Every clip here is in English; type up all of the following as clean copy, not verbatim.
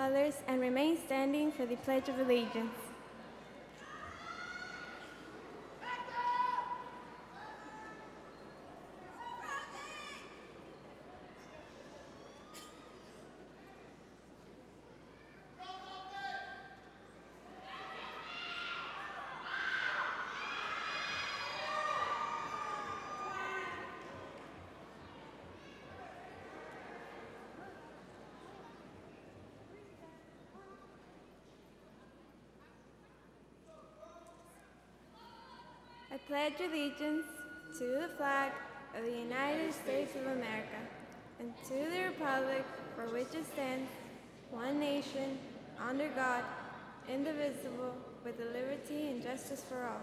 colors and remain standing for the Pledge of Allegiance. I pledge allegiance to the flag of the United States of America and to the republic for which it stands, one nation, under God, indivisible, with liberty and justice for all.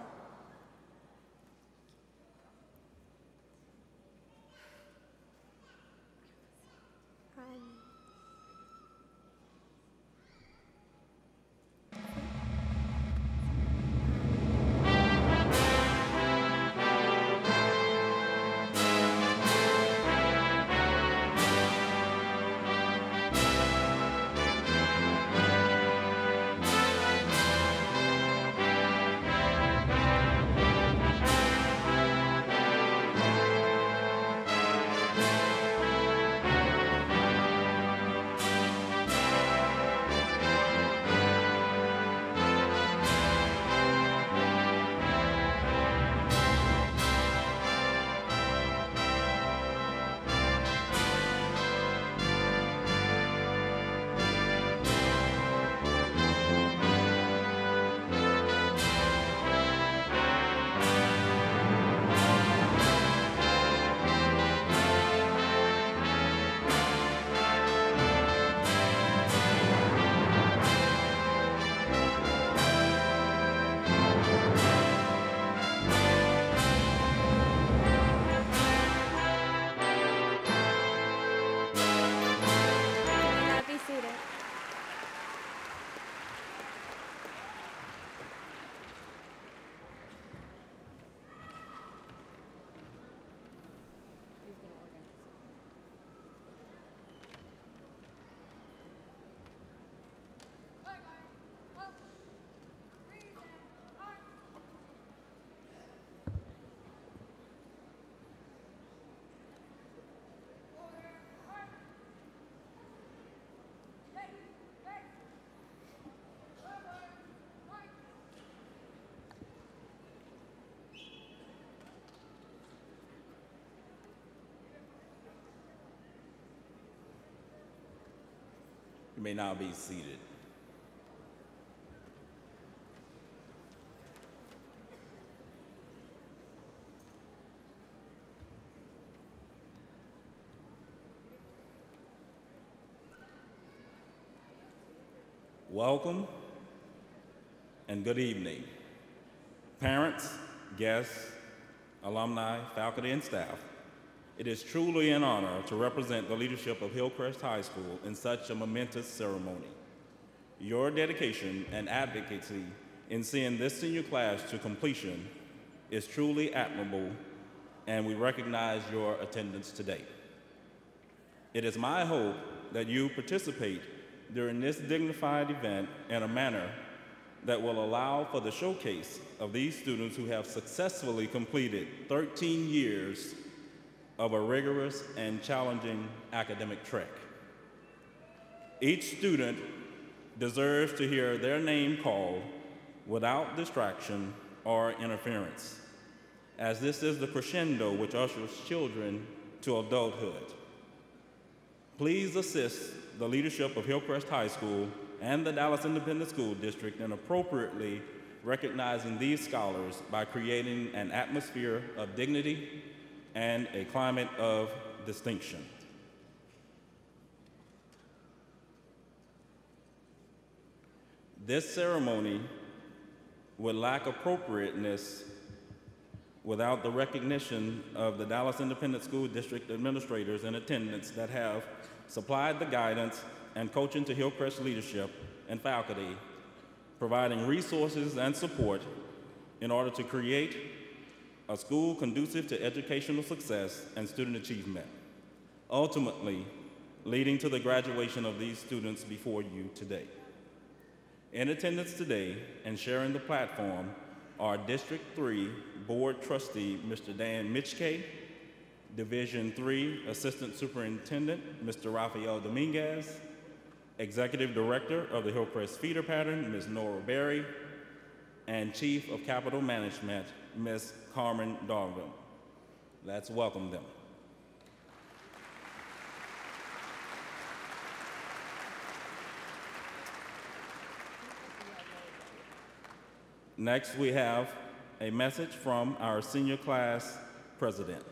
You may now be seated. Welcome and good evening. Parents, guests, alumni, faculty, and staff, it is truly an honor to represent the leadership of Hillcrest High School in such a momentous ceremony. Your dedication and advocacy in seeing this senior class to completion is truly admirable, and we recognize your attendance today. It is my hope that you participate during this dignified event in a manner that will allow for the showcase of these students who have successfully completed 13 years of a rigorous and challenging academic trek. Each student deserves to hear their name called without distraction or interference, as this is the crescendo which ushers children to adulthood. Please assist the leadership of Hillcrest High School and the Dallas Independent School District in appropriately recognizing these scholars by creating an atmosphere of dignity and a climate of distinction. This ceremony would lack appropriateness without the recognition of the Dallas Independent School District administrators in attendance that have supplied the guidance and coaching to Hillcrest leadership and faculty, providing resources and support in order to create a school conducive to educational success and student achievement. Ultimately, leading to the graduation of these students before you today. In attendance today and sharing the platform are District 3 Board Trustee, Mr. Dan Mitchke, Division 3 Assistant Superintendent, Mr. Rafael Dominguez, Executive Director of the Hillcrest Feeder Pattern, Ms. Nora Berry, and Chief of Capital Management, Ms. Carmen Darville. Let's welcome them. Next, we have a message from our senior class president.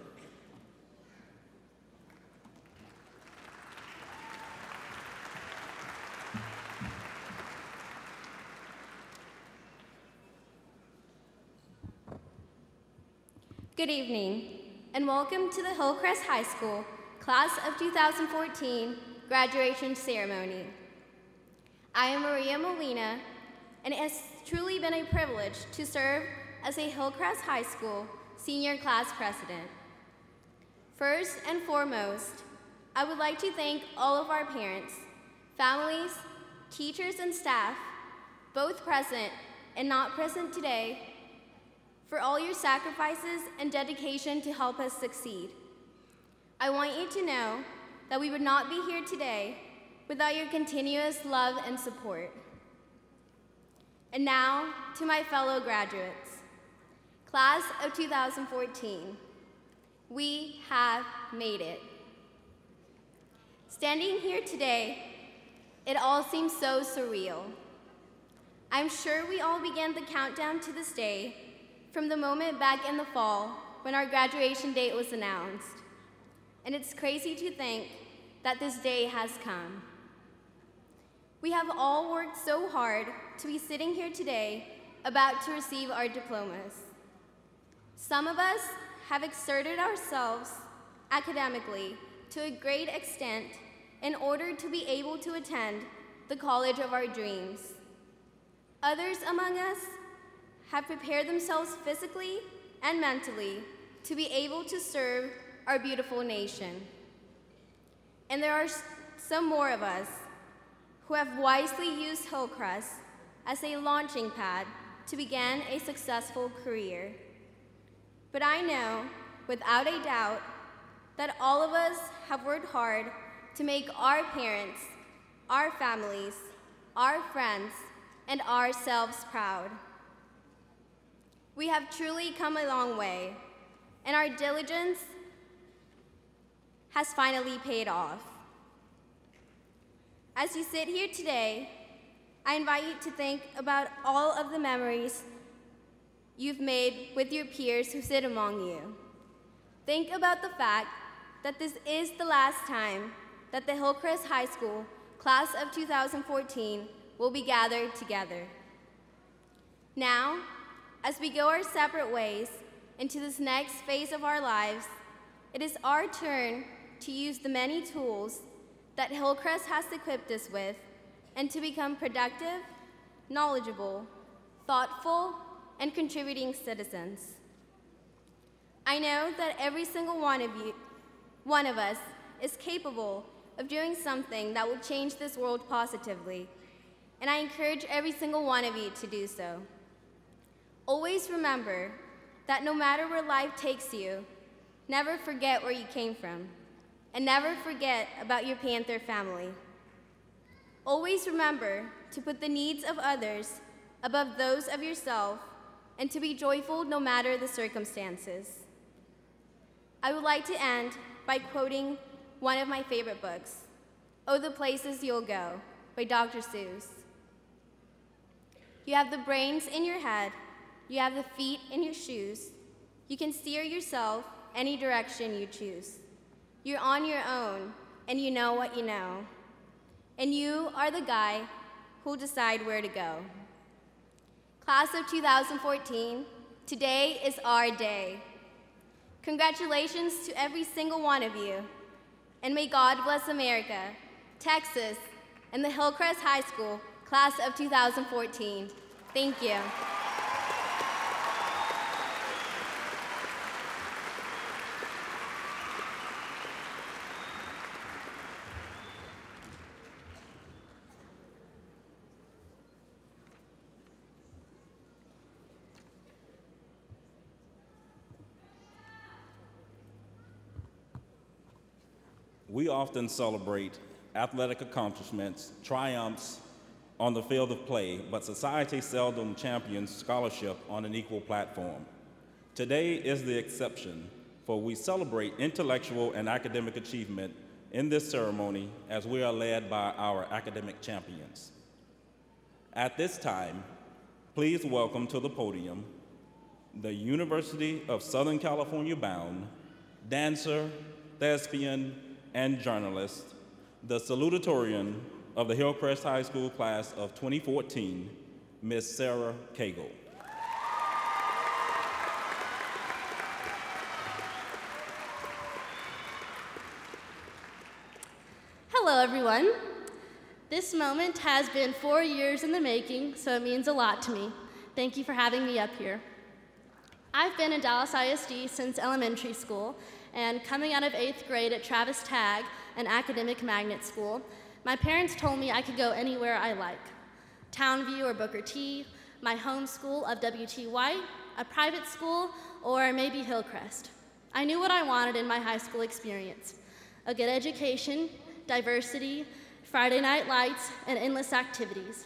Good evening, and welcome to the Hillcrest High School Class of 2014 graduation ceremony. I am Maria Molina, and it has truly been a privilege to serve as a Hillcrest High School senior class president. First and foremost, I would like to thank all of our parents, families, teachers, and staff, both present and not present today, for all your sacrifices and dedication to help us succeed. I want you to know that we would not be here today without your continuous love and support. And now, to my fellow graduates, Class of 2014, we have made it. Standing here today, it all seems so surreal. I'm sure we all began the countdown to this day from the moment back in the fall when our graduation date was announced. And it's crazy to think that this day has come. We have all worked so hard to be sitting here today about to receive our diplomas. Some of us have exerted ourselves academically to a great extent in order to be able to attend the college of our dreams. Others among us have prepared themselves physically and mentally to be able to serve our beautiful nation. And there are some more of us who have wisely used Hillcrest as a launching pad to begin a successful career. But I know, without a doubt, that all of us have worked hard to make our parents, our families, our friends, and ourselves proud. We have truly come a long way, and our diligence has finally paid off. As you sit here today, I invite you to think about all of the memories you've made with your peers who sit among you. Think about the fact that this is the last time that the Hillcrest High School Class of 2014 will be gathered together. Now, as we go our separate ways into this next phase of our lives, it is our turn to use the many tools that Hillcrest has equipped us with and to become productive, knowledgeable, thoughtful, and contributing citizens. I know that every single one of us is capable of doing something that will change this world positively, and I encourage every single one of you to do so. Always remember that no matter where life takes you, never forget where you came from, and never forget about your Panther family. Always remember to put the needs of others above those of yourself, and to be joyful no matter the circumstances. I would like to end by quoting one of my favorite books, Oh, the Places You'll Go, by Dr. Seuss. You have the brains in your head, you have the feet in your shoes. You can steer yourself any direction you choose. You're on your own, and you know what you know. And you are the guy who'll decide where to go. Class of 2014, today is our day. Congratulations to every single one of you, and may God bless America, Texas, and the Hillcrest High School Class of 2014. Thank you. We often celebrate athletic accomplishments, triumphs on the field of play, but society seldom champions scholarship on an equal platform. Today is the exception, for we celebrate intellectual and academic achievement in this ceremony as we are led by our academic champions. At this time, please welcome to the podium the University of Southern California bound dancer, thespian, and journalist, the salutatorian of the Hillcrest High School class of 2014, Ms. Sarah Cagle. Hello, everyone. This moment has been 4 years in the making, so it means a lot to me. Thank you for having me up here. I've been in Dallas ISD since elementary school, and coming out of 8th grade at Travis Tagg, an academic magnet school, my parents told me I could go anywhere I like. Townview or Booker T, my home school of W.T. White, a private school, or maybe Hillcrest. I knew what I wanted in my high school experience: a good education, diversity, Friday night lights, and endless activities.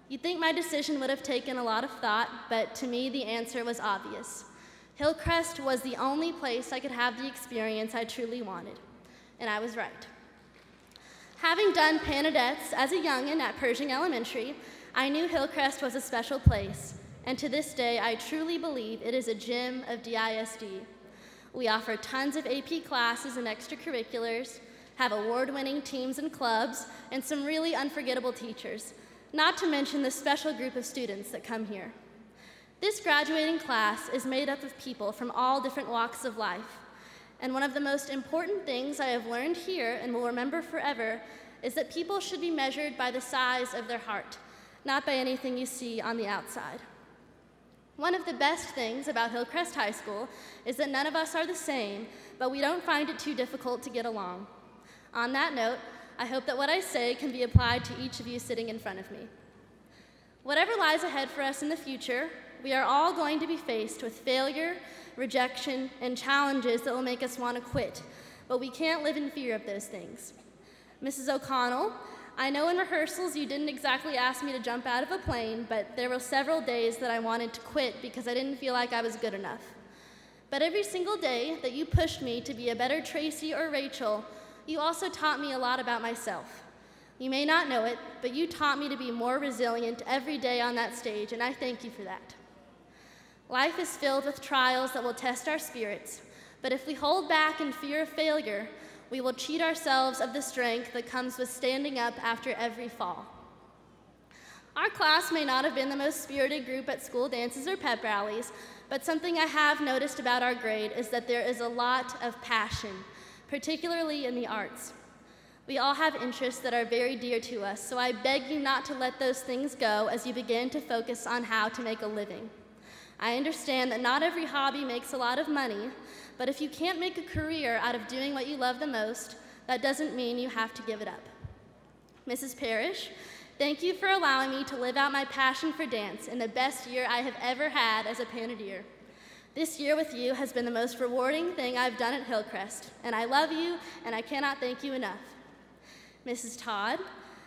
You'd think my decision would have taken a lot of thought, but to me the answer was obvious. Hillcrest was the only place I could have the experience I truly wanted, and I was right. Having done Panedettes as a youngin' at Pershing Elementary, I knew Hillcrest was a special place, and to this day I truly believe it is a gem of DISD. We offer tons of AP classes and extracurriculars, have award-winning teams and clubs, and some really unforgettable teachers, not to mention the special group of students that come here. This graduating class is made up of people from all different walks of life, and one of the most important things I have learned here and will remember forever is that people should be measured by the size of their heart, not by anything you see on the outside. One of the best things about Hillcrest High School is that none of us are the same, but we don't find it too difficult to get along. On that note, I hope that what I say can be applied to each of you sitting in front of me. Whatever lies ahead for us in the future, we are all going to be faced with failure, rejection, and challenges that will make us want to quit, but we can't live in fear of those things. Mrs. O'Connell, I know in rehearsals you didn't exactly ask me to jump out of a plane, but there were several days that I wanted to quit because I didn't feel like I was good enough. But every single day that you pushed me to be a better Tracy or Rachel, you also taught me a lot about myself. You may not know it, but you taught me to be more resilient every day on that stage, and I thank you for that. Life is filled with trials that will test our spirits, but if we hold back in fear of failure, we will cheat ourselves of the strength that comes with standing up after every fall. Our class may not have been the most spirited group at school dances or pep rallies, but something I have noticed about our grade is that there is a lot of passion, particularly in the arts. We all have interests that are very dear to us, so I beg you not to let those things go as you begin to focus on how to make a living. I understand that not every hobby makes a lot of money, but if you can't make a career out of doing what you love the most, that doesn't mean you have to give it up. Mrs. Parrish, thank you for allowing me to live out my passion for dance in the best year I have ever had as a Panadier. This year with you has been the most rewarding thing I've done at Hillcrest, and I love you, and I cannot thank you enough. Mrs. Todd,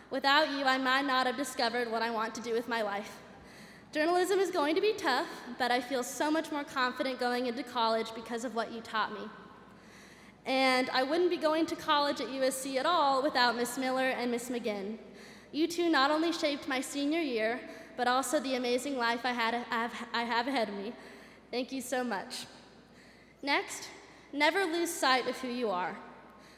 without you, I might not have discovered what I want to do with my life. Journalism is going to be tough, but I feel so much more confident going into college because of what you taught me. And I wouldn't be going to college at USC at all without Miss Miller and Miss McGinn. You two not only shaped my senior year, but also the amazing life I have ahead of me. Thank you so much. Next, never lose sight of who you are.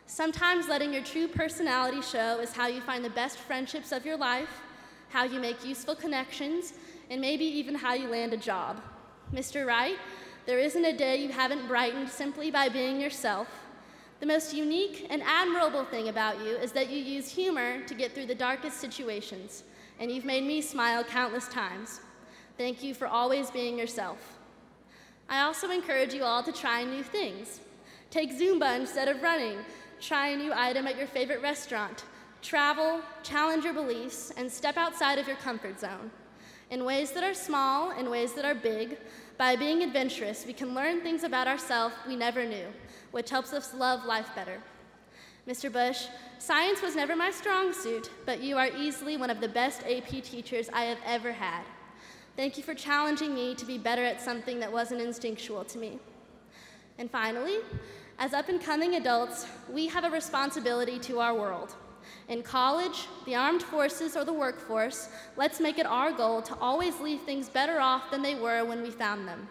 Sometimes letting your true personality show is how you find the best friendships of your life, how you make useful connections, and maybe even how you land a job. Mr. Wright, there isn't a day you haven't brightened simply by being yourself. The most unique and admirable thing about you is that you use humor to get through the darkest situations, and you've made me smile countless times. Thank you for always being yourself. I also encourage you all to try new things. Take Zumba instead of running. Try a new item at your favorite restaurant. Travel, challenge your beliefs, and step outside of your comfort zone. In ways that are small, in ways that are big, by being adventurous, we can learn things about ourselves we never knew, which helps us love life better. Mr. Bush, science was never my strong suit, but you are easily one of the best AP teachers I have ever had. Thank you for challenging me to be better at something that wasn't instinctual to me. And finally, as up-and-coming adults, we have a responsibility to our world. In college, the armed forces, or the workforce, let's make it our goal to always leave things better off than they were when we found them.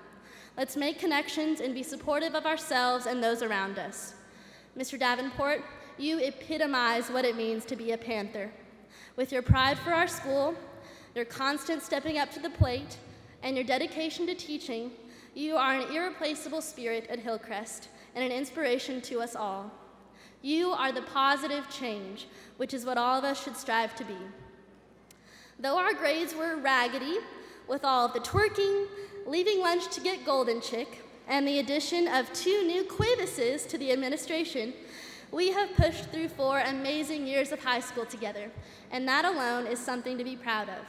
Let's make connections and be supportive of ourselves and those around us. Mr. Davenport, you epitomize what it means to be a Panther. With your pride for our school, your constant stepping up to the plate, and your dedication to teaching, you are an irreplaceable spirit at Hillcrest and an inspiration to us all. You are the positive change, which is what all of us should strive to be. Though our grades were raggedy, with all of the twerking, leaving lunch to get Golden Chick, and the addition of 2 new Quavises to the administration, we have pushed through 4 amazing years of high school together, and that alone is something to be proud of.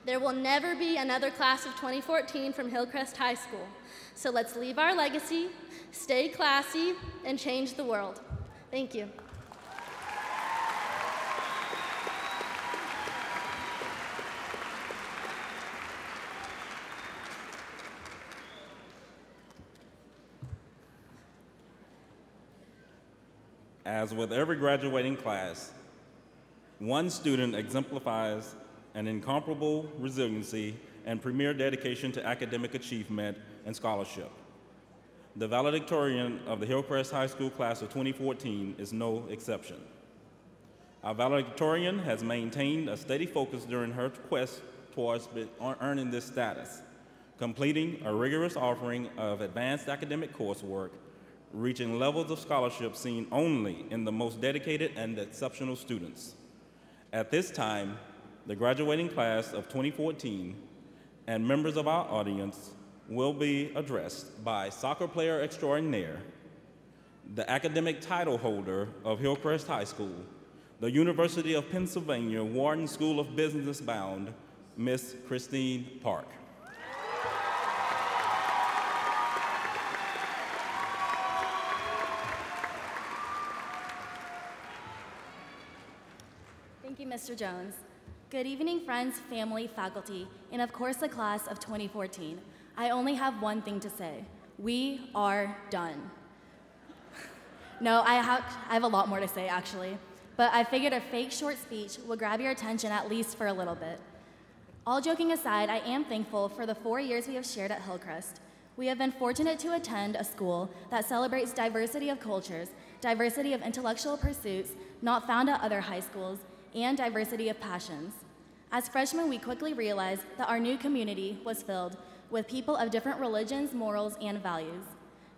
There will never be another class of 2014 from Hillcrest High School, so let's leave our legacy, stay classy, and change the world. Thank you. As with every graduating class, one student exemplifies an incomparable resiliency and premier dedication to academic achievement and scholarship. The valedictorian of the Hillcrest High School class of 2014 is no exception. Our valedictorian has maintained a steady focus during her quest towards earning this status, completing a rigorous offering of advanced academic coursework, reaching levels of scholarship seen only in the most dedicated and exceptional students. At this time, the graduating class of 2014 and members of our audience will be addressed by soccer player extraordinaire, the academic title holder of Hillcrest High School, the University of Pennsylvania Wharton School of Business bound, Miss Christine Park. Thank you, Mr. Jones. Good evening, friends, family, faculty, and of course the class of 2014. I only have one thing to say. We are done. No, I have a lot more to say, actually, but I figured a fake short speech would grab your attention at least for a little bit. All joking aside, I am thankful for the 4 years we have shared at Hillcrest. We have been fortunate to attend a school that celebrates diversity of cultures, diversity of intellectual pursuits not found at other high schools, and diversity of passions. As freshmen, we quickly realized that our new community was filled with people of different religions, morals, and values.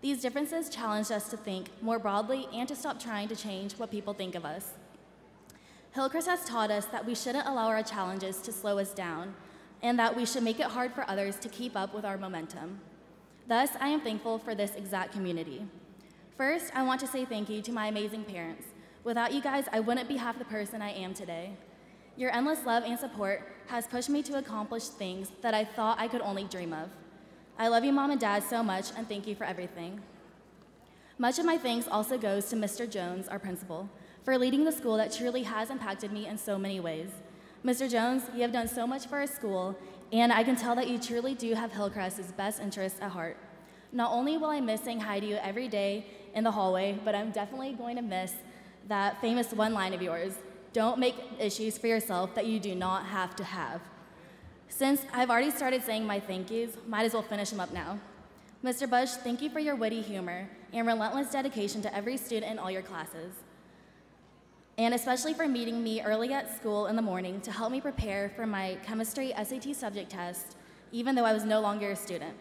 These differences challenged us to think more broadly and to stop trying to change what people think of us. Hillcrest has taught us that we shouldn't allow our challenges to slow us down, and that we should make it hard for others to keep up with our momentum. Thus, I am thankful for this exact community. First, I want to say thank you to my amazing parents. Without you guys, I wouldn't be half the person I am today. Your endless love and support has pushed me to accomplish things that I thought I could only dream of. I love you, Mom and Dad, so much, and thank you for everything. Much of my thanks also goes to Mr. Jones, our principal, for leading the school that truly has impacted me in so many ways. Mr. Jones, you have done so much for our school, and I can tell that you truly do have Hillcrest's best interests at heart. Not only will I miss saying hi to you every day in the hallway, but I'm definitely going to miss that famous one line of yours: don't make issues for yourself that you do not have to have. Since I've already started saying my thank yous, might as well finish them up now. Mr. Bush, thank you for your witty humor and relentless dedication to every student in all your classes, and especially for meeting me early at school in the morning to help me prepare for my chemistry SAT subject test, even though I was no longer a student.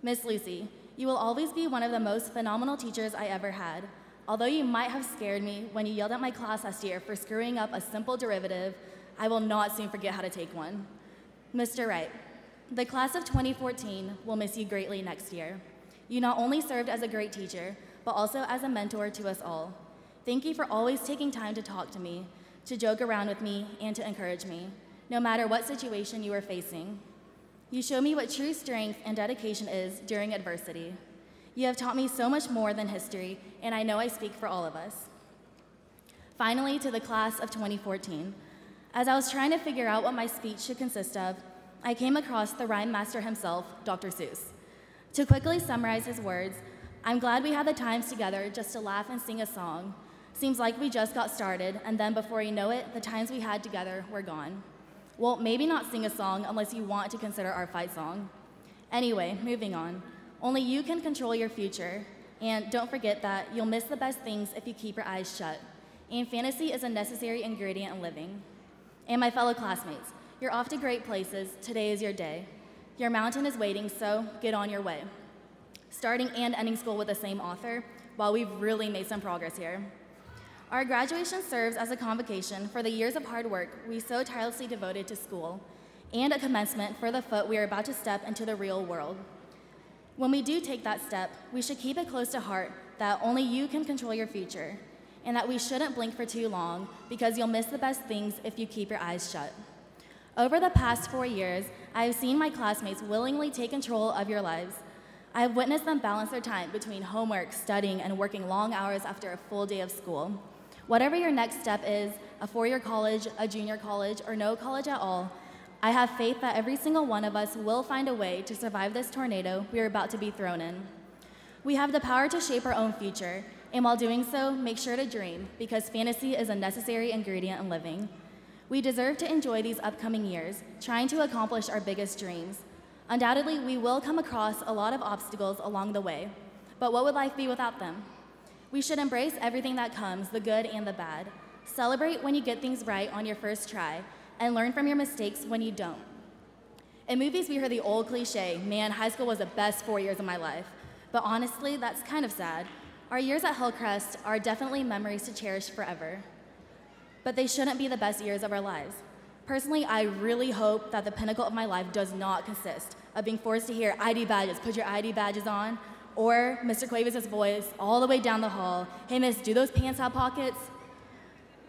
Miss Lucy, you will always be one of the most phenomenal teachers I ever had. Although you might have scared me when you yelled at my class last year for screwing up a simple derivative, I will not soon forget how to take one. Mr. Wright, the class of 2014 will miss you greatly next year. You not only served as a great teacher, but also as a mentor to us all. Thank you for always taking time to talk to me, to joke around with me, and to encourage me, no matter what situation you are facing. You show me what true strength and dedication is during adversity. You have taught me so much more than history, and I know I speak for all of us. Finally, to the class of 2014. As I was trying to figure out what my speech should consist of, I came across the rhyme master himself, Dr. Seuss. To quickly summarize his words, I'm glad we had the times together just to laugh and sing a song. Seems like we just got started, and then before you know it, the times we had together were gone. Well, maybe not sing a song unless you want to consider our fight song. Anyway, moving on. Only you can control your future, and don't forget that you'll miss the best things if you keep your eyes shut. And fantasy is a necessary ingredient in living. And my fellow classmates, you're off to great places. Today is your day. Your mountain is waiting, so get on your way. Starting and ending school with the same author, while we've really made some progress here. Our graduation serves as a convocation for the years of hard work we so tirelessly devoted to school, and a commencement for the foot we are about to step into the real world. When we do take that step, we should keep it close to heart that only you can control your future, and that we shouldn't blink for too long because you'll miss the best things if you keep your eyes shut. Over the past 4 years, I have seen my classmates willingly take control of your lives. I have witnessed them balance their time between homework, studying, and working long hours after a full day of school. Whatever your next step is, a four-year college, a junior college, or no college at all, I have faith that every single one of us will find a way to survive this tornado we are about to be thrown in. We have the power to shape our own future, and while doing so, make sure to dream, because fantasy is a necessary ingredient in living. We deserve to enjoy these upcoming years, trying to accomplish our biggest dreams. Undoubtedly, we will come across a lot of obstacles along the way, but what would life be without them? We should embrace everything that comes, the good and the bad. Celebrate when you get things right on your first try, and learn from your mistakes when you don't. In movies, we hear the old cliche, man, high school was the best 4 years of my life. But honestly, that's kind of sad. Our years at Hillcrest are definitely memories to cherish forever. But they shouldn't be the best years of our lives. Personally, I really hope that the pinnacle of my life does not consist of being forced to hear ID badges, put your ID badges on, or Mr. Cuevas' voice all the way down the hall, hey miss, do those pants have pockets?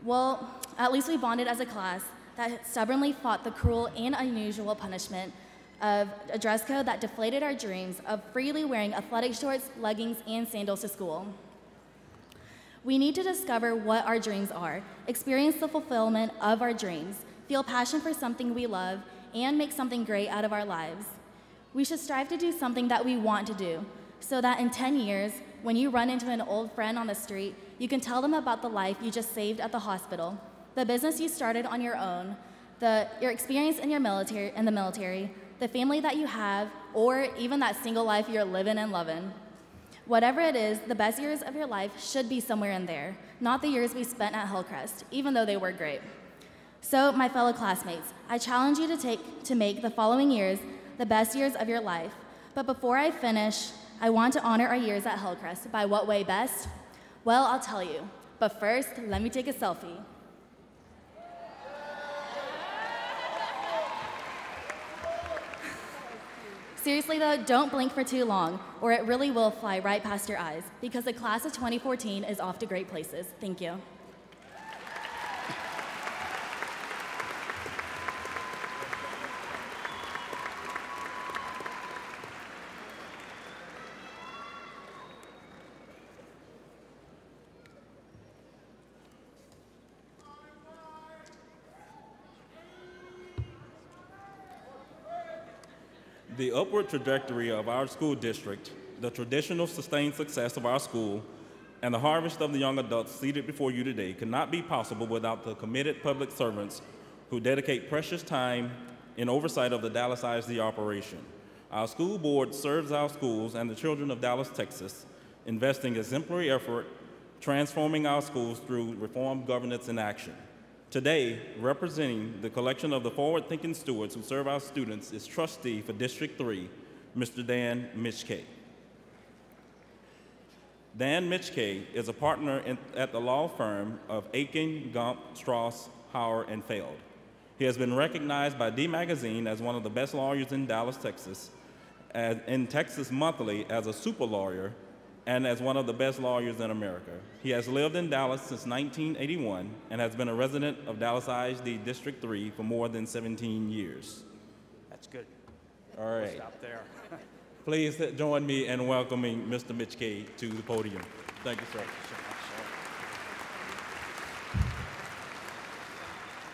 Well, at least we bonded as a class that stubbornly fought the cruel and unusual punishment of a dress code that deflated our dreams of freely wearing athletic shorts, leggings, and sandals to school. We need to discover what our dreams are, experience the fulfillment of our dreams, feel passion for something we love, and make something great out of our lives. We should strive to do something that we want to do, so that in 10 years, when you run into an old friend on the street, you can tell them about the life you just saved at the hospital, the business you started on your own, your experience in the military, the family that you have, or even that single life you're living and loving. Whatever it is, the best years of your life should be somewhere in there, not the years we spent at Hillcrest, even though they were great. So, my fellow classmates, I challenge you to make the following years the best years of your life. But before I finish, I want to honor our years at Hillcrest. By what way best? Well, I'll tell you. But first, let me take a selfie. Seriously though, don't blink for too long, or it really will fly right past your eyes, because the class of 2014 is off to great places. Thank you. The upward trajectory of our school district, the traditional sustained success of our school, and the harvest of the young adults seated before you today could not be possible without the committed public servants who dedicate precious time in oversight of the Dallas ISD operation. Our school board serves our schools and the children of Dallas, Texas, investing exemplary effort, transforming our schools through reform, governance, and action. Today, representing the collection of the forward-thinking stewards who serve our students is trustee for District 3, Mr. Dan Mitchkay. Dan Mitchkay is a partner at the law firm of Aiken, Gump, Strauss, Hauer, and Feld. He has been recognized by D Magazine as one of the best lawyers in Dallas, Texas, in Texas Monthly as a super lawyer, and as one of the best lawyers in America. He has lived in Dallas since 1981 and has been a resident of Dallas ISD District 3 for more than 17 years. That's good. All right. We'll stop there. Please join me in welcoming Mr. Mitchkay to the podium. Thank you, sir. Thank you so much, sir.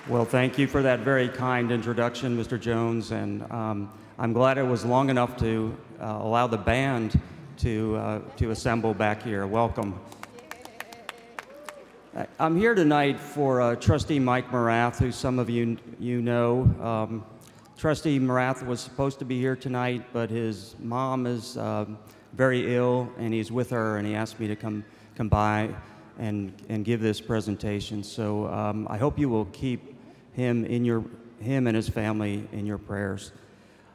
Well, thank you for that very kind introduction, Mr. Jones, and I'm glad it was long enough to allow the band to assemble back here. Welcome. I'm here tonight for Trustee Mike Morath, who some of you know. Trustee Morath was supposed to be here tonight, but his mom is very ill, and he's with her, and he asked me to come by and give this presentation. So I hope you will keep him and his family in your prayers.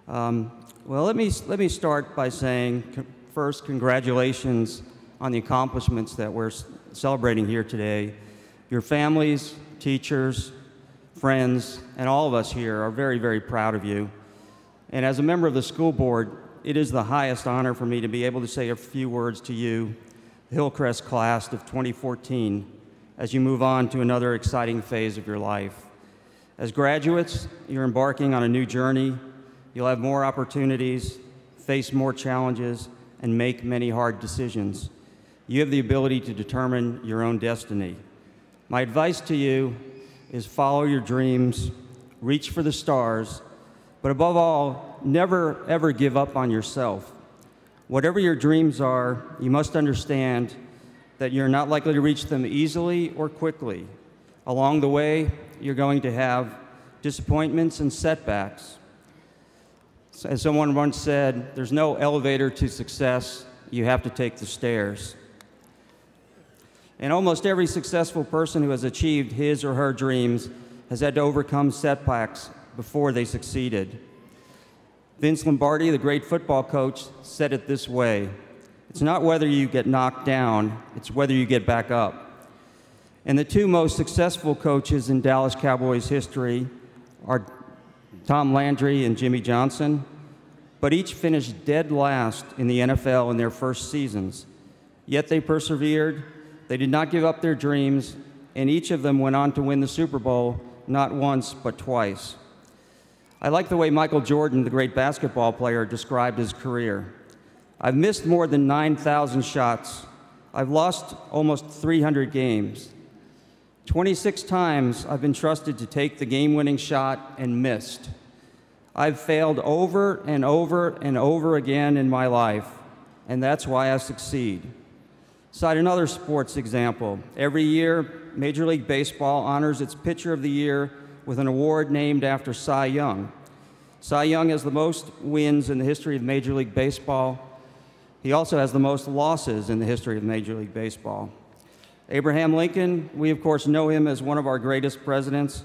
Well, let me start by saying first, congratulations on the accomplishments that we're celebrating here today. Your families, teachers, friends, and all of us here are very, very proud of you. And as a member of the school board, it is the highest honor for me to be able to say a few words to you, the Hillcrest class of 2014, as you move on to another exciting phase of your life. As graduates, you're embarking on a new journey. You'll have more opportunities, face more challenges, and make many hard decisions. You have the ability to determine your own destiny. My advice to you is follow your dreams, reach for the stars, but above all, never ever give up on yourself. Whatever your dreams are, you must understand that you're not likely to reach them easily or quickly. Along the way, you're going to have disappointments and setbacks. As someone once said, there's no elevator to success, you have to take the stairs. And almost every successful person who has achieved his or her dreams has had to overcome setbacks before they succeeded. Vince Lombardi, the great football coach, said it this way: it's not whether you get knocked down, it's whether you get back up. And the two most successful coaches in Dallas Cowboys history are Tom Landry and Jimmy Johnson, but each finished dead last in the NFL in their first seasons. Yet they persevered, they did not give up their dreams, and each of them went on to win the Super Bowl not once, but twice. I like the way Michael Jordan, the great basketball player, described his career. I've missed more than 9,000 shots. I've lost almost 300 games. 26 times I've been trusted to take the game-winning shot and missed. I've failed over and over and over again in my life, and that's why I succeed. Cite another sports example. Every year, Major League Baseball honors its Pitcher of the Year with an award named after Cy Young. Cy Young has the most wins in the history of Major League Baseball. He also has the most losses in the history of Major League Baseball. Abraham Lincoln, we of course know him as one of our greatest presidents,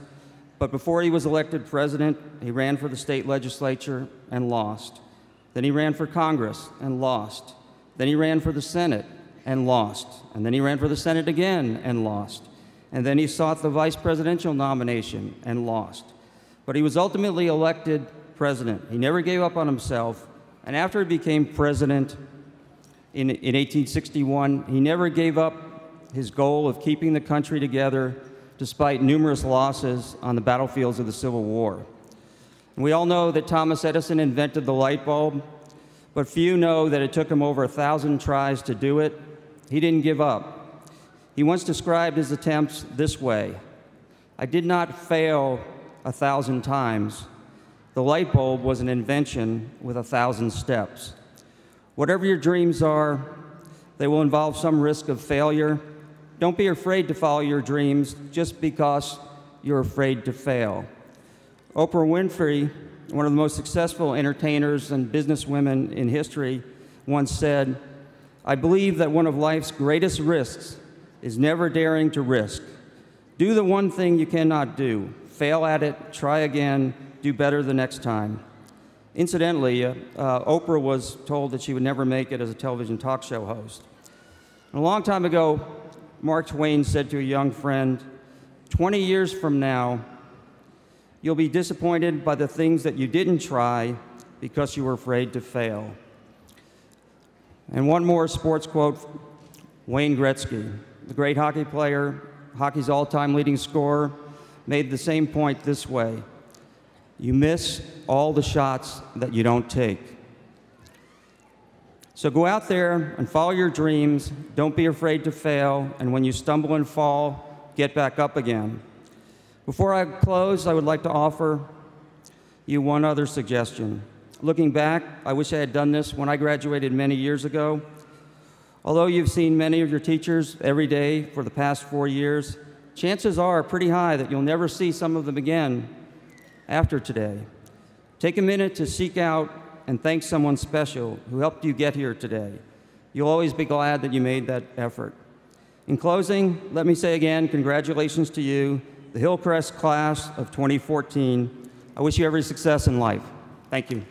but before he was elected president, he ran for the state legislature and lost. Then he ran for Congress and lost. Then he ran for the Senate and lost. And then he ran for the Senate again and lost. And then he sought the vice presidential nomination and lost. But he was ultimately elected president. He never gave up on himself. And after he became president in 1861, he never gave up his goal of keeping the country together despite numerous losses on the battlefields of the Civil War. And we all know that Thomas Edison invented the light bulb, but few know that it took him over 1,000 tries to do it. He didn't give up. He once described his attempts this way: I did not fail 1,000 times. The light bulb was an invention with 1,000 steps. Whatever your dreams are, they will involve some risk of failure. Don't be afraid to follow your dreams just because you're afraid to fail. Oprah Winfrey, one of the most successful entertainers and businesswomen in history, once said, I believe that one of life's greatest risks is never daring to risk. Do the one thing you cannot do. Fail at it, try again, do better the next time. Incidentally, Oprah was told that she would never make it as a television talk show host. And a long time ago, Mark Twain said to a young friend, 20 years from now, you'll be disappointed by the things that you didn't try because you were afraid to fail. And one more sports quote, Wayne Gretzky, the great hockey player, hockey's all-time leading scorer, made the same point this way: you miss all the shots that you don't take. So go out there and follow your dreams. Don't be afraid to fail. And when you stumble and fall, get back up again. Before I close, I would like to offer you one other suggestion. Looking back, I wish I had done this when I graduated many years ago. Although you've seen many of your teachers every day for the past 4 years, chances are pretty high that you'll never see some of them again after today. Take a minute to seek out and thank someone special who helped you get here today. You'll always be glad that you made that effort. In closing, let me say again, congratulations to you, the Hillcrest class of 2014. I wish you every success in life. Thank you.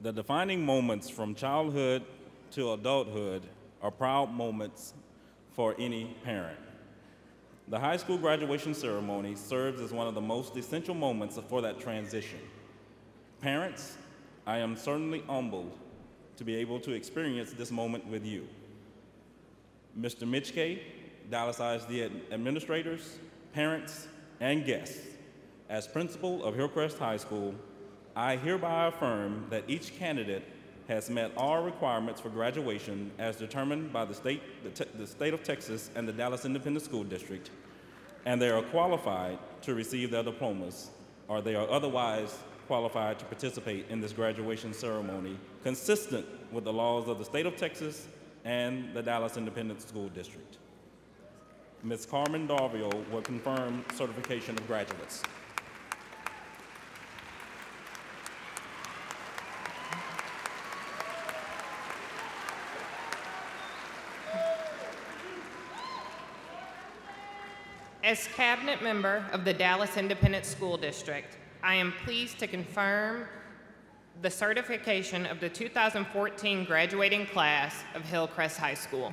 The defining moments from childhood to adulthood are proud moments for any parent. The high school graduation ceremony serves as one of the most essential moments for that transition. Parents, I am certainly humbled to be able to experience this moment with you. Mr. Mitchke, Dallas ISD administrators, parents, and guests, as principal of Hillcrest High School, I hereby affirm that each candidate has met all requirements for graduation as determined by the state of Texas and the Dallas Independent School District, and they are qualified to receive their diplomas, or they are otherwise qualified to participate in this graduation ceremony consistent with the laws of the state of Texas and the Dallas Independent School District. Ms. Carmen Darville will confirm certification of graduates. As cabinet member of the Dallas Independent School District, I am pleased to confirm the certification of the 2014 graduating class of Hillcrest High School.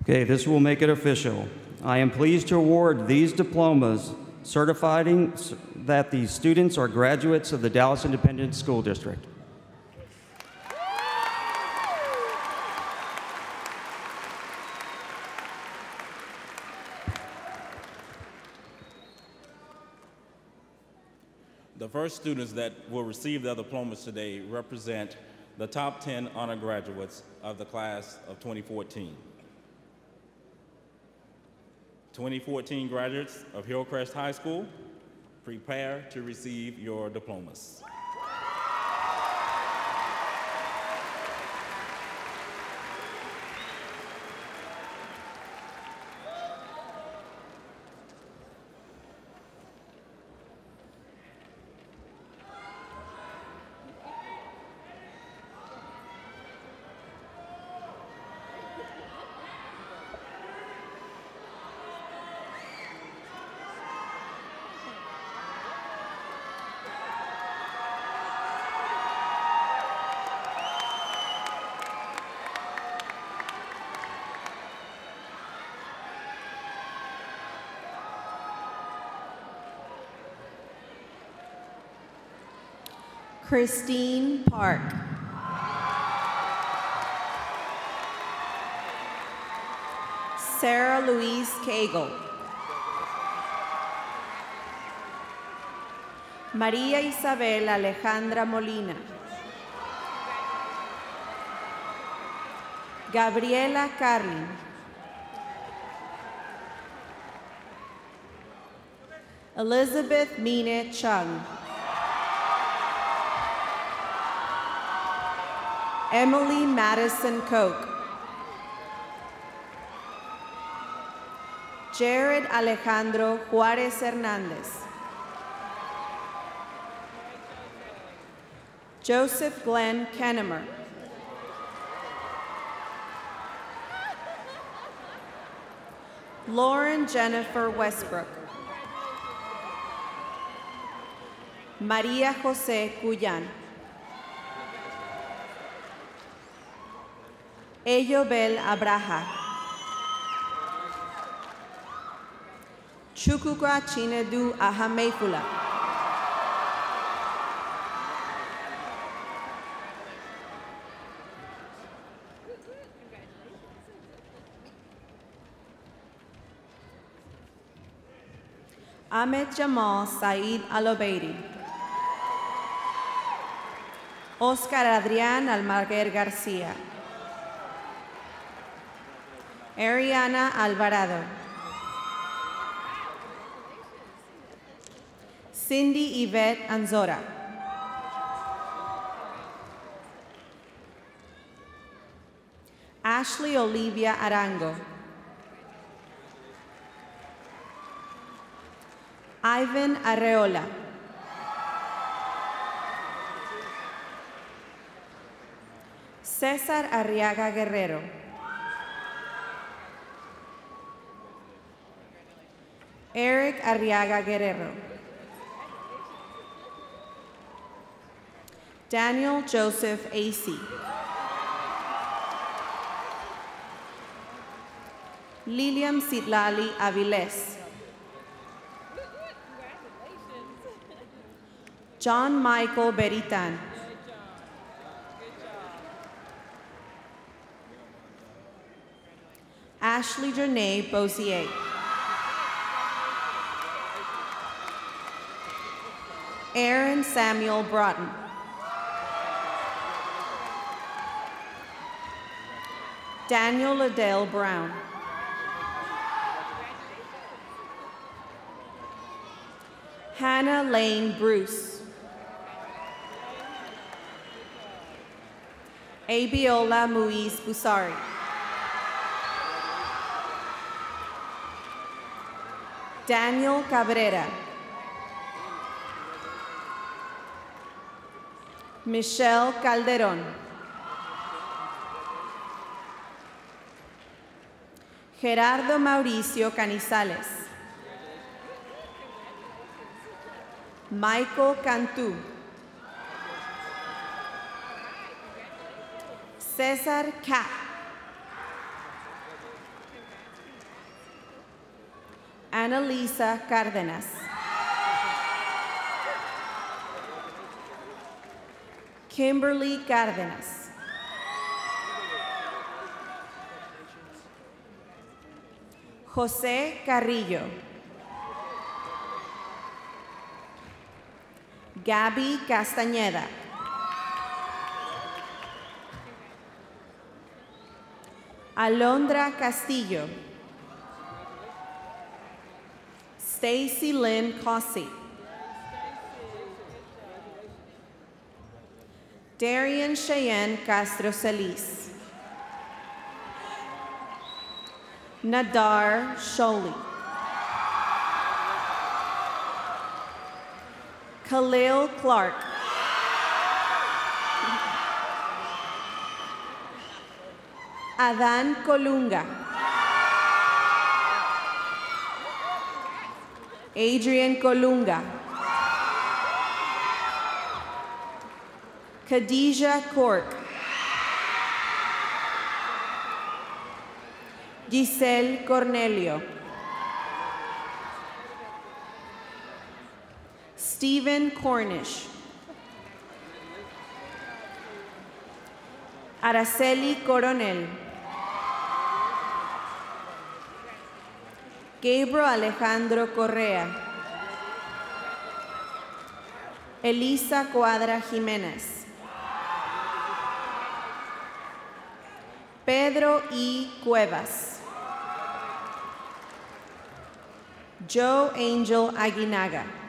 Okay, this will make it official. I am pleased to award these diplomas certifying that these students are graduates of the Dallas Independent School District. The first students that will receive their diplomas today represent the top 10 honor graduates of the class of 2014. 2014 graduates of Hillcrest High School, prepare to receive your diplomas. Christine Park. Sarah Louise Cagle. María Isabel Alejandra Molina. Gabriela Carlin. Elizabeth Mina Chung. Emily Madison Koch. Jared Alejandro Juarez Hernandez. Joseph Glenn Kennemer. Lauren Jennifer Westbrook. María José Cuyan. Eyobel Abraha. Chukuka Chinedu Ahamefula. Ahmed Jamal Said Alobeidi. Oscar Adrián Almaguer García. Ariana Alvarado. Cindy Yvette Anzora. Ashley Olivia Arango. Ivan Arreola. César Arriaga Guerrero. Eric Arriaga Guerrero. Daniel Joseph Acey. Lilian Citlali Aviles. John Michael Beritan. Ashley Janae Bozier. Aaron Samuel Broughton. Daniel Liddell Brown. Hannah Lane Bruce. Abiola Muiz Busari. Daniel Cabrera. Michelle Calderon. Gerardo Mauricio Canizales. Michael Cantú. César Cap. Annalisa Cárdenas. Kimberly Cárdenas. José Carrillo. Gabby Castañeda. Alondra Castillo. Stacy Lynn Cossey. Darian Cheyenne Castro Celis. Nadar Sholi. Khalil Clark. Adan Colunga. Adrian Colunga. Khadijah Cork. Giselle Cornelio. Stephen Cornish. Araceli Coronel. Gabriel Alejandro Correa. Elisa Cuadra Jiménez. Pedro E. Cuevas. Joe Angel Aguinaga.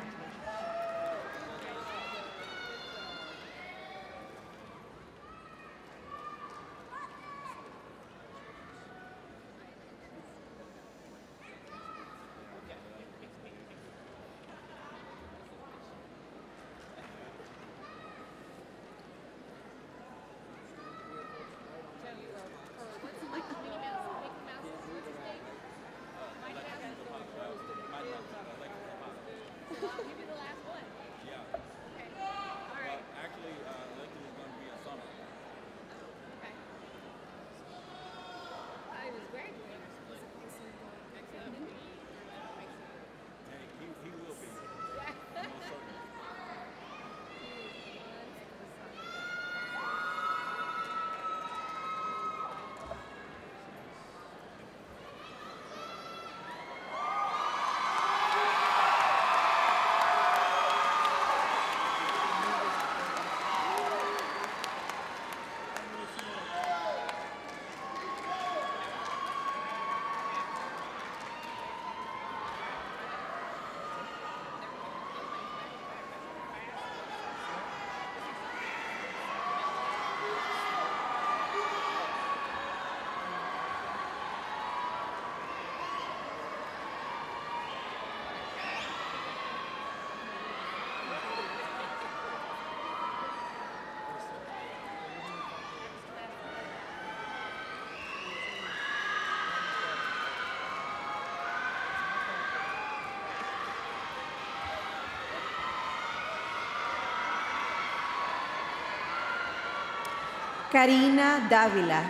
Karina Davila.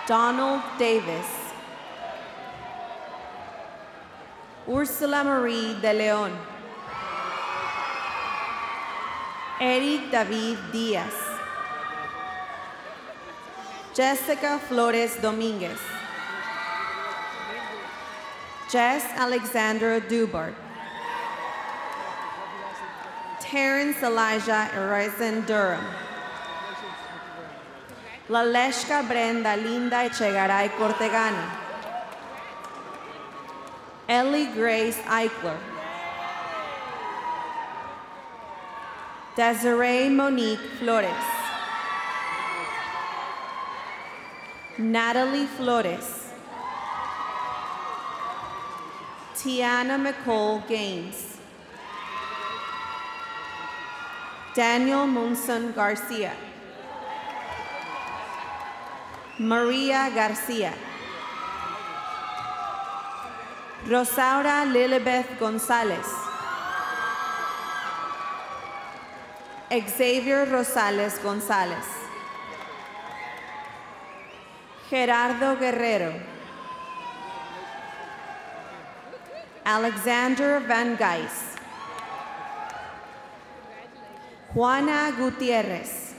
Donald Davis. Ursula Marie de Leon. Eric David Díaz. Jessica Flores Dominguez. Jess Alexandra Dubart. Terrence Elijah Erezen Durham. Laleshka Brenda Linda Echegaray Cortegana. Ellie Grace Eichler. Desiree Monique Flores. Natalie Flores. Tiana McCall Gaines. Daniel Munson Garcia. Maria Garcia. Rosaura Lilibeth Gonzalez. Xavier Rosales Gonzalez. Gerardo Guerrero. Alexander Van Geis. Juana Gutierrez.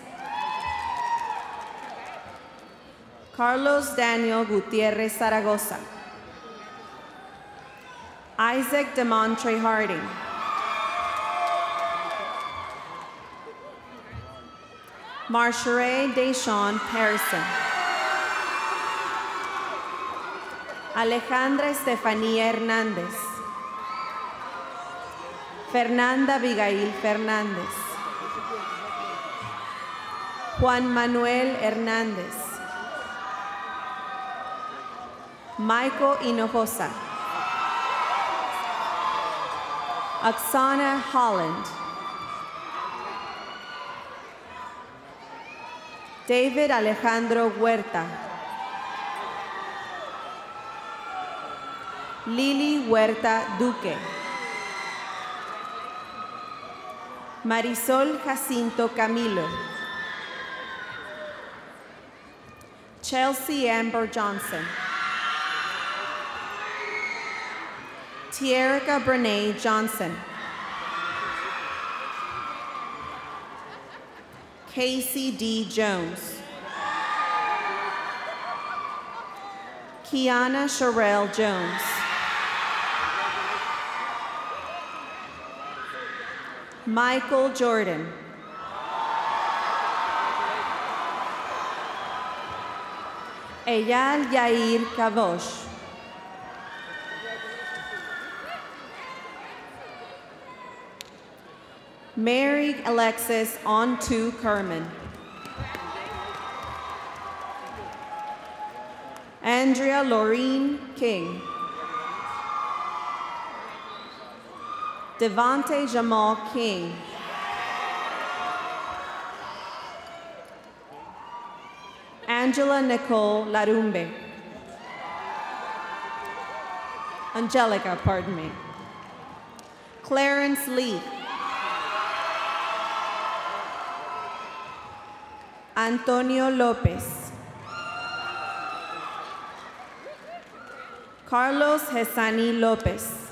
Carlos Daniel Gutierrez Zaragoza. Isaac DeMontre Harding. Marsharay Deshawn Harrison. Alejandra Estefanía Hernández. Fernanda Abigail Fernández. Juan Manuel Hernández. Michael Hinojosa. Oksana Holland. David Alejandro Huerta. Lili Huerta Duque. Marisol Jacinto Camilo. Chelsea Amber Johnson. Tierra Brene Johnson. Casey D. Jones. Kiana Sherelle Jones. Michael Jordan. Eyal Yair Kavosh. Mary Alexis Ontu Kerman. Andrea Laureen King. Devontae Jamal King. Angela Nicole Larumbe. Angelica, pardon me. Clarence Lee. Antonio Lopez. Carlos Hesani Lopez.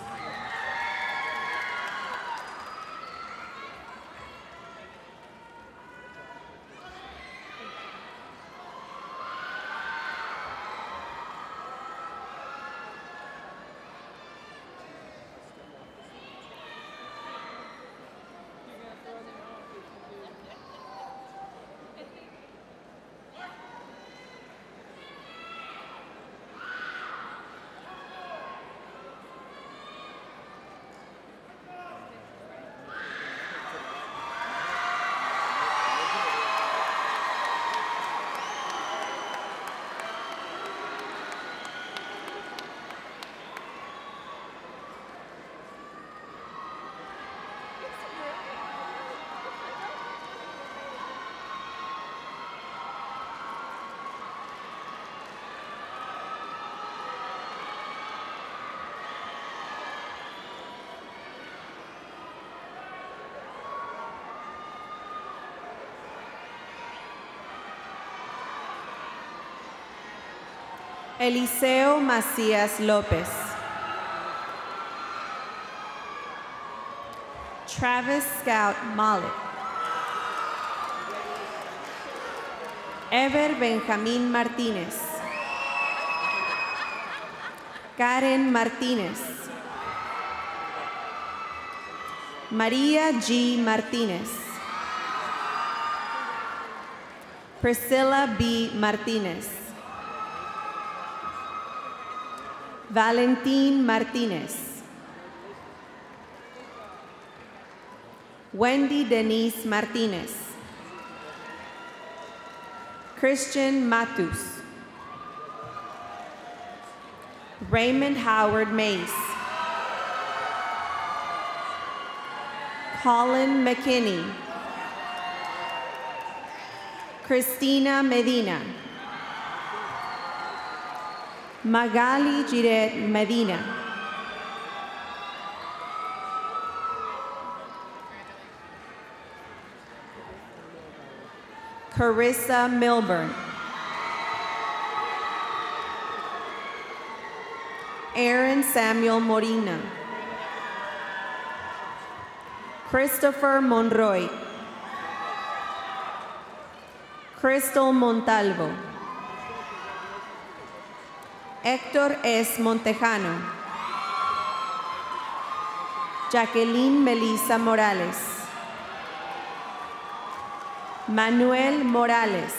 Eliseo Macías López. Travis Scout Mollet. Ever Benjamín Martínez. Karen Martínez. María G. Martínez. Priscilla B. Martínez. Valentín Martínez. Wendy Denise Martínez. Christian Matus. Raymond Howard Mays. Colin McKinney. Christina Medina. Magali Giret Medina. Carissa Milburn. Aaron Samuel Morina. Christopher Monroy. Crystal Montalvo. Héctor S. Montejano. Jacqueline Melissa Morales. Manuel Morales.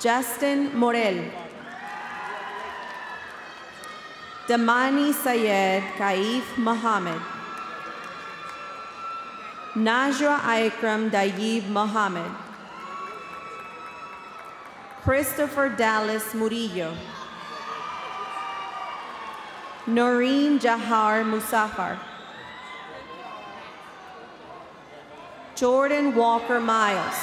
Justin Morel. Damani Sayed Kaif Mohammed. Najwa Ikram Dayib Mohammed. Christopher Dallas Murillo. Noreen Jahar Musafar. Jordan Walker Miles.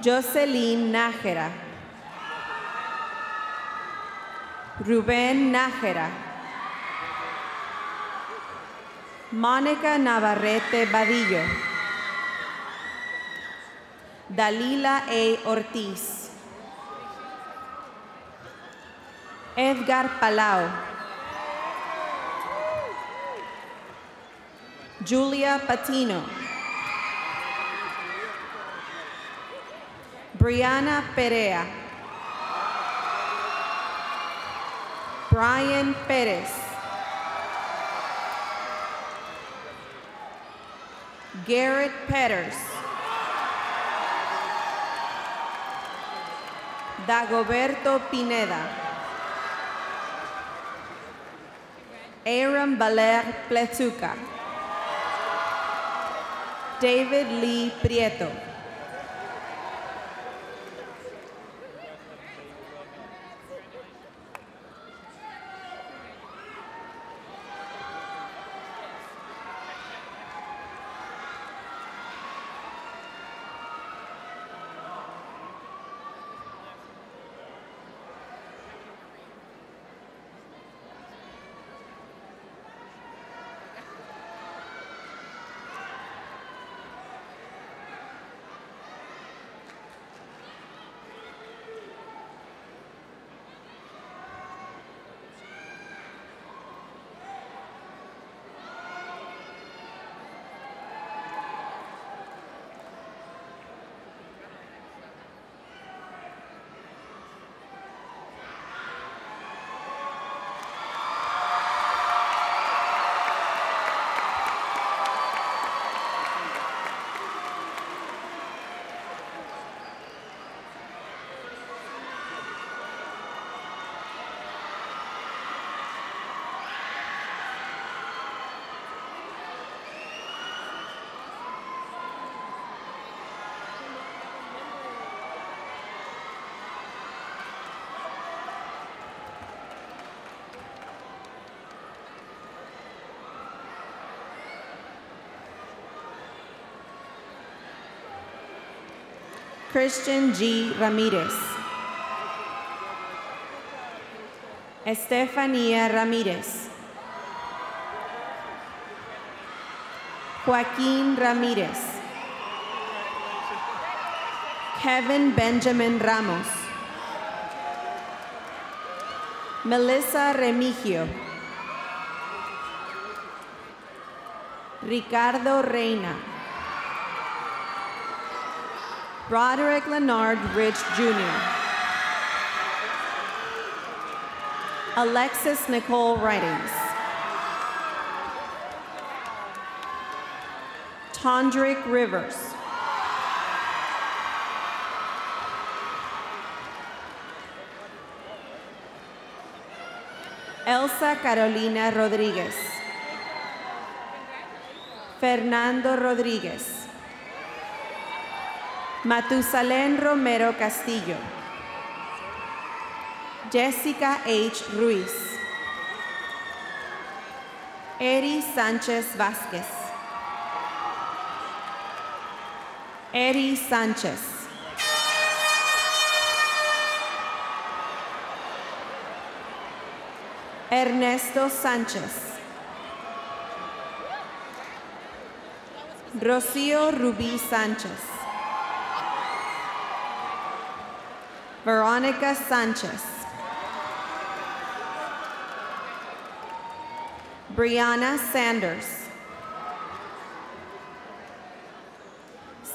Jocelyn Nájera. Rubén Nájera. Mónica Navarrete Badillo. Dalila A. Ortiz. Edgar Palau. Julia Patino. Brianna Perea. Brian Perez. Garrett Petters. Dagoberto Pineda. Aaron Valer Pletuca. David Lee Prieto. Christian G. Ramirez. Estefanía Ramírez. Joaquín Ramírez. Kevin Benjamin Ramos. Melissa Remigio. Ricardo Reina. Roderick Leonard Rich Jr. Alexis Nicole Writings. Tondrick Rivers. Elsa Carolina Rodríguez. Fernando Rodríguez. Matusalén Romero Castillo. Jessica H. Ruiz. Eri Sánchez Vázquez. Eri Sánchez. Ernesto Sánchez. Rocío Rubí Sánchez. Verónica Sánchez. Brianna Sanders.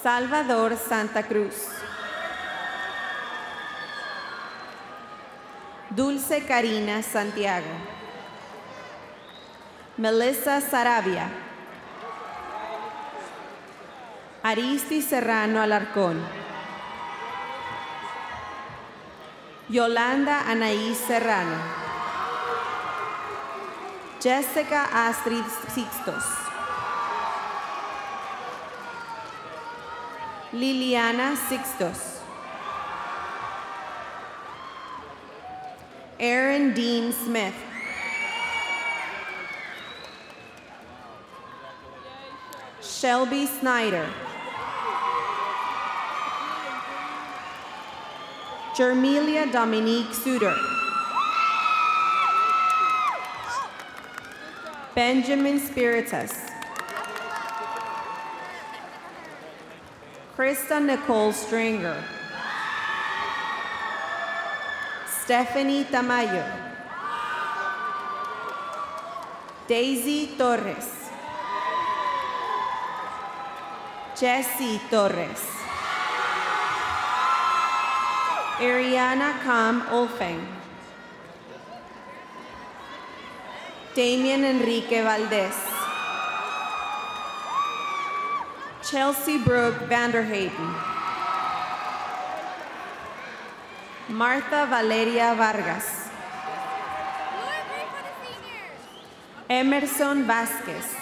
Salvador Santa Cruz. Dulce Karina Santiago. Melissa Sarabia. Aristi Serrano Alarcón. Yolanda Anaís Serrano. Jessica Astrid Sixtos. Liliana Sixtos. Aaron Dean Smith. Shelby Snyder. Jermelia Dominique Suter. Benjamin Spiritus. Krista Nicole Stringer. Stephanie Tamayo. Daisy Torres. Jessie Torres. Ariana Kam Olfeng. Damian Enrique Valdez. Chelsea Brooke Vanderhayden. Martha Valeria Vargas. Emerson Vázquez.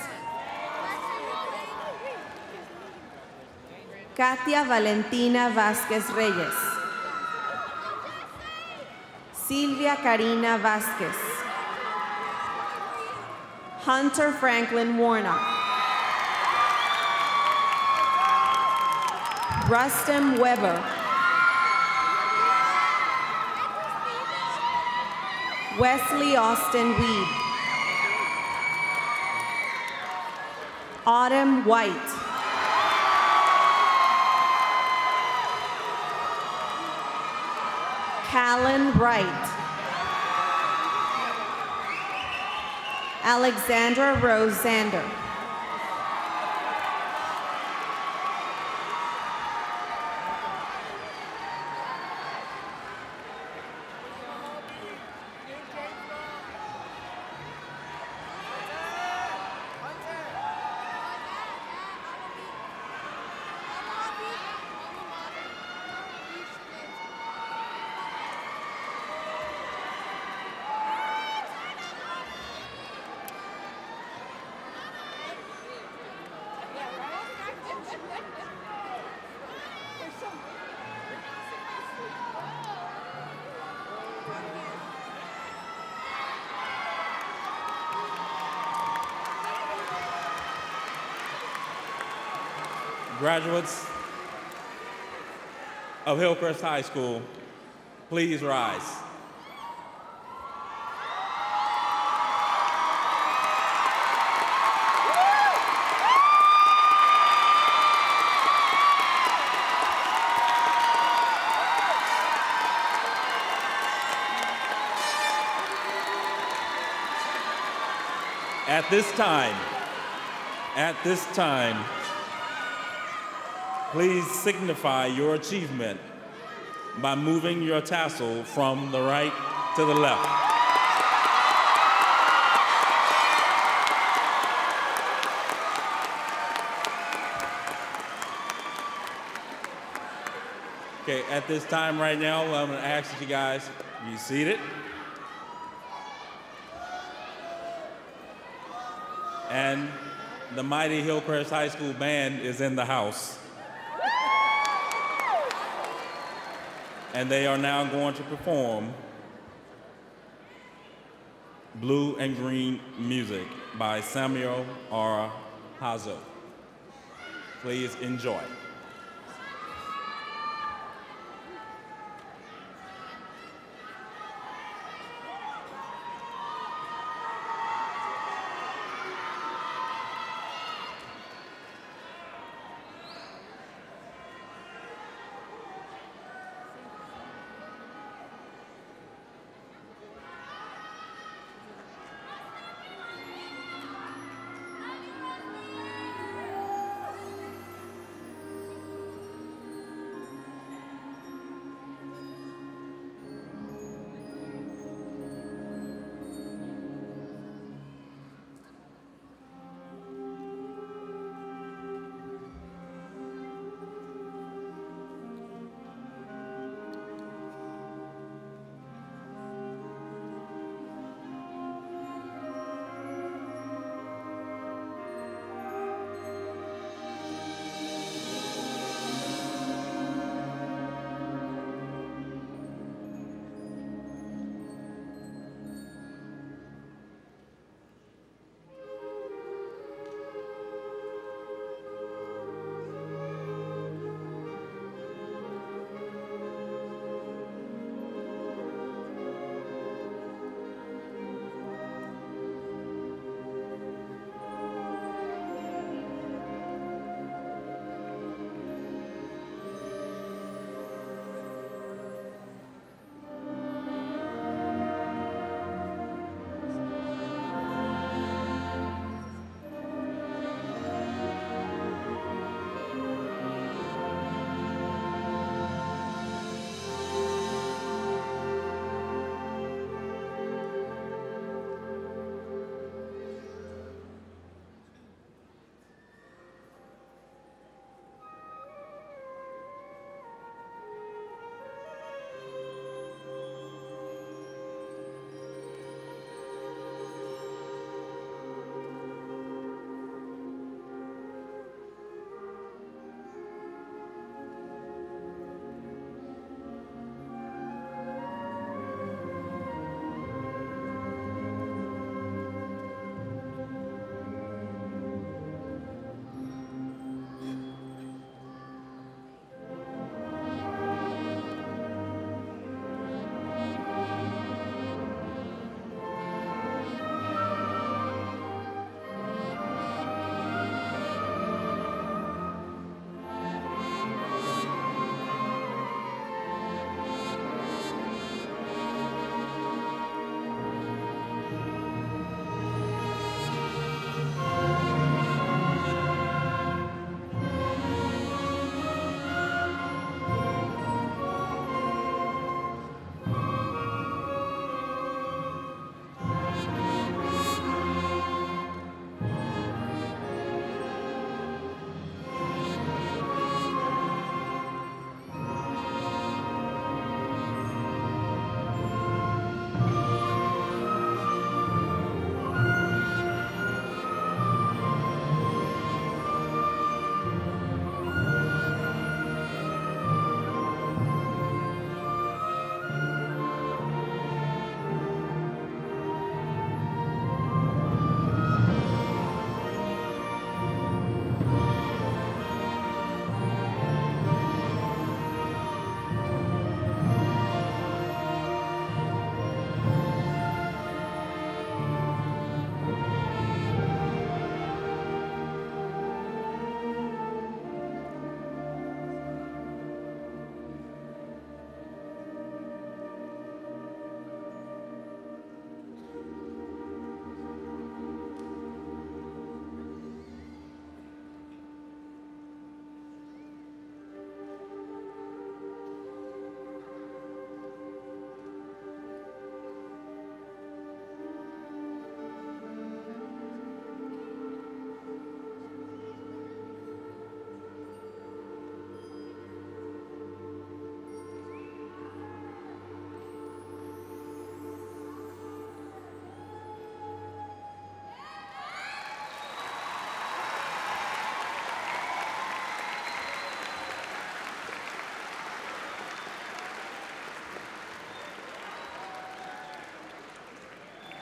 Katia Valentina Vázquez Reyes. Silvia Karina Vázquez. Hunter Franklin Warnock. Rustem Weber. Wesley Austin Weed. Autumn White. Callan Wright. Alexandra Rose Zander. Graduates of Hillcrest High School, please rise. At this time, please signify your achievement by moving your tassel from the right to the left. Okay, at this time right now, I'm going to ask that you guys be seated. And the mighty Hillcrest High School band is in the house. And they are now going to perform Blue and Green Music by Samuel R. Hazo. Please enjoy.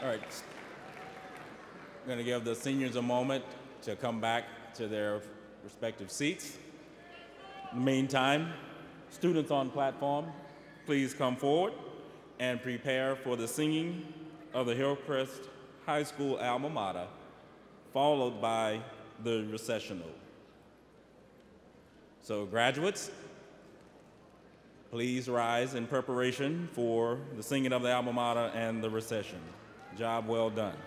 All right. I'm going to give the seniors a moment to come back to their respective seats. In the meantime, students on platform, please come forward and prepare for the singing of the Hillcrest High School alma mater, followed by the recessional. So graduates, please rise in preparation for the singing of the alma mater and the recession. Job well done.